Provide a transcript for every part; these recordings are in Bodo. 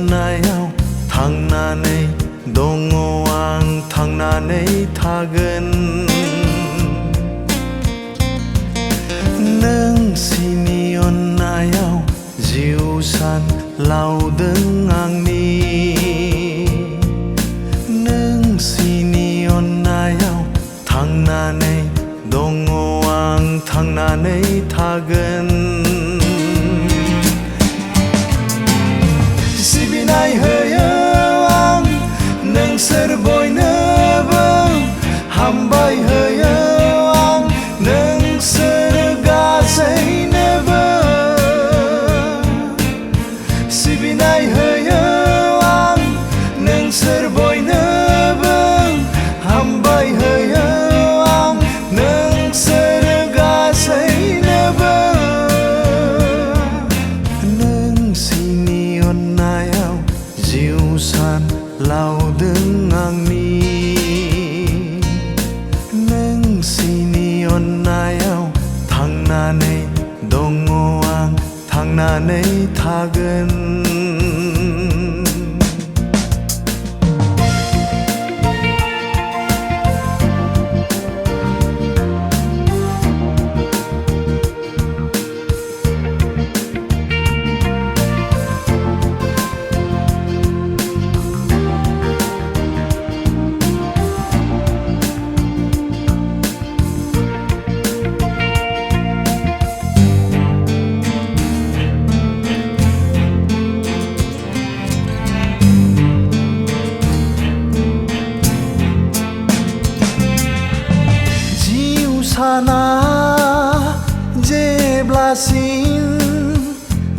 अननायाव थांनानै दङ आं थांनानै थागोन नोंसिनि अननायाव जिउ सान लावदों आंनि नोंसिनि अननायाव थांनानै दङ आं थांनानै थागोन सिबिनाय होयो आं नोंसोर बयनोबो हामबाय होयो आं नोंसोर गासैनोबो सिबिनाय होयो आं नोंसोर बयनोबो हामबाय होयो आं नोंसोर गासैनोबो नोंसिनि अननायाव जिउ सान लावदों आंनि नोंसिनि अननायाव थांनानै दङ आं थांनानै थागोन साना जेब्लासिम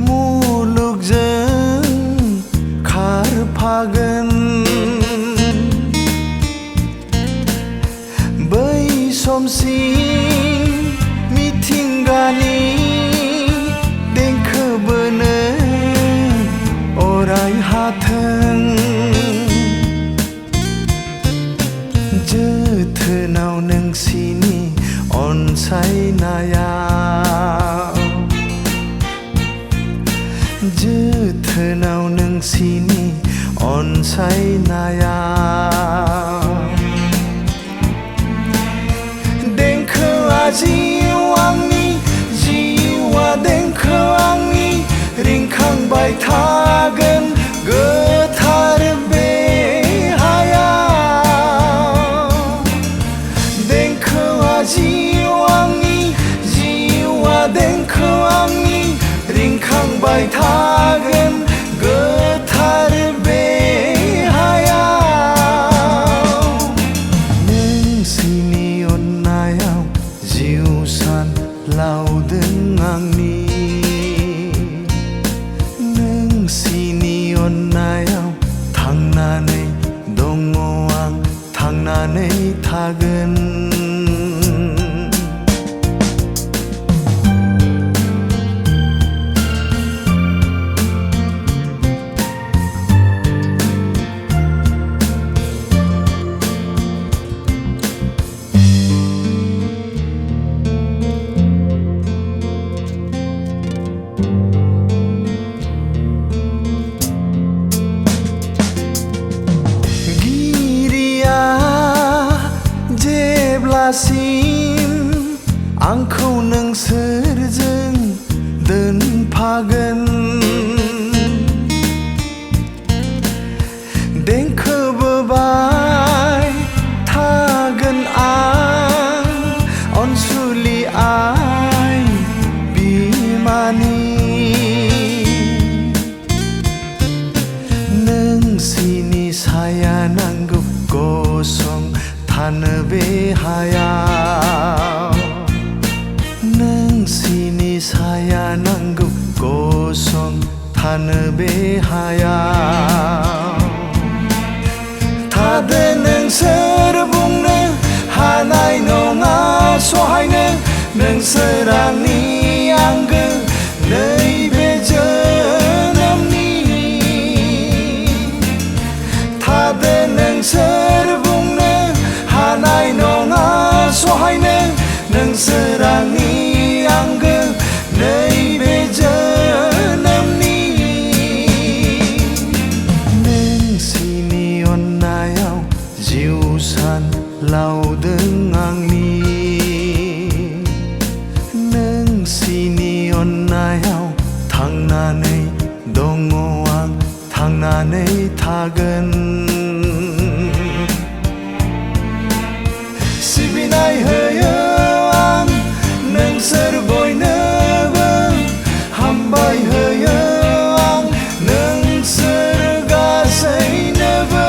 मुलुगजों खारफागोन बै समसिम मिथिंगानि देंखो बोनो अराय हाथों जोथोनाव नोंसिनि अनसायनाया जोथोनाव नोंसिनि अनसायनाया देंखोआ जिउ आंनि जिउआ देंखो आंनि रिंखांबाय थागोन गोथार बे हायाव देंखोआ जिउ आंनि जिउआ देंखो आंनि रिंखांबाय थागोन गोथार बे हायाव नोंसिनि अननायाव जिउ सान लावदों आंनि नोंसिनि अननायाव थांनानै दङ आं थांनानै थागोन जेब्लासिम आंखौ नोंसोरजों दोनफागोन देंखो बोबाय थागोन आं अनसुलि आइ बिमानि नोंसिनि साया नांगौ गसं थानो बे हायाव नोंसिनि साया नांगौ गसं थानो बे हायाव थादो नोंसोर बुंनो हानाय नङा सहायनो नोंसोर आंनि आंगो नैबे जोनोमनि थादो नोंसोर बुंनो हानाय नङा सहायनो नोंसोर आंनि आंगो नैबे जोनोमनि थांनानै थागोन सिबिनाय होयो आं नोंसोर बयनोबो हामबाय होयो आं नोंसोर गासैनोबो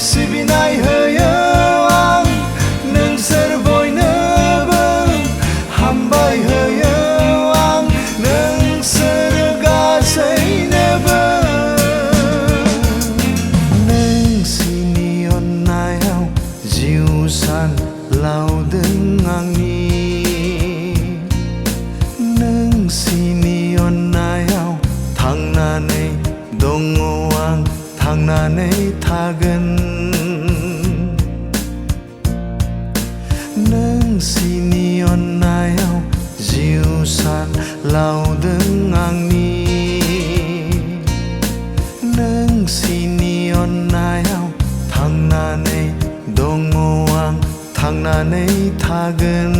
सिबिनाय होयो आं नोंसोर बयनोबो हामबाय होयो आं नोंसोर गासैनोबो नोंसिनि अननायाव जिउ सान लावदों आंनि नोंसिनि अननायाव थांनानै दङ आं थांनानै थागोन नोंसिनि अननायाव जिउ सान लावदों आंनि नोंसिनि अननायाव थांनानै दङ आं थांनानै थागोन